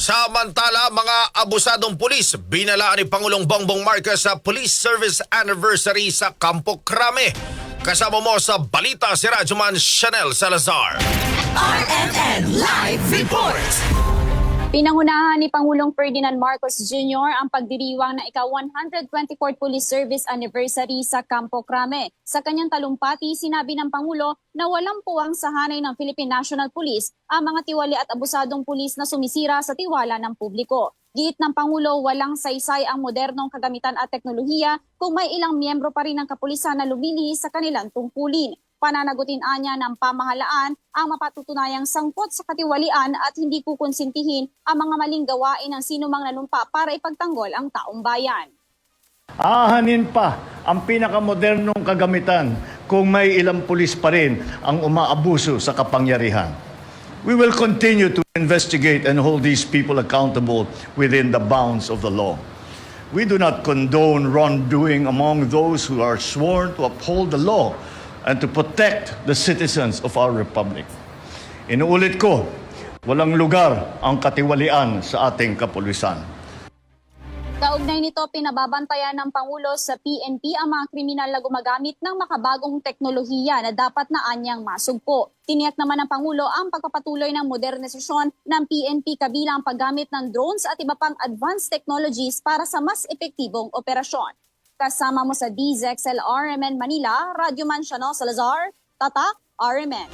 Samantala, mga abusadong pulis binalaan ni Pangulong Bongbong Marcos sa Police Service Anniversary sa Campo Crame. Kasama mo sa balita si Radyoman Chanel Salazar. RMN Live Report! Pinangunahan ni Pangulong Ferdinand Marcos Jr. ang pagdiriwang ng ika-124th Police Service Anniversary sa Campo Crame. Sa kanyang talumpati, sinabi ng Pangulo na walang puwang sa hanay ng Philippine National Police ang mga tiwali at abusadong pulis na sumisira sa tiwala ng publiko. Giit ng Pangulo, walang saysay ang modernong kagamitan at teknolohiya kung may ilang miyembro pa rin ng kapulisan na lumilihis sa kanilang tungkulin. Pananagutin anya ng pamahalaan ang mapatutunayang sangkot sa katiwalian at hindi kukonsintihin ang mga maling gawain ng sinumang nanumpa para ipagtanggol ang taong bayan. Ahanin pa ang pinakamodernong kagamitan kung may ilang pulis pa rin ang umaabuso sa kapangyarihan. We will continue to investigate and hold these people accountable within the bounds of the law. We do not condone wrongdoing among those who are sworn to uphold the law and to protect the citizens of our republic. Inuulit ko, walang lugar ang katiwalian sa ating kapulisan. Kaugnay nito, pinababantayan ng Pangulo sa PNP ang mga kriminal na gumagamit ng makabagong teknolohiya na dapat na anyang masugpo. Tiniyak naman ng Pangulo ang pagpapatuloy ng modernisasyon ng PNP kabilang ang paggamit ng drones at iba pang advanced technologies para sa mas epektibong operasyon. Kasama mo sa DZXL RMN Manila, Radyoman Chanel Salazar, Tatak RMN.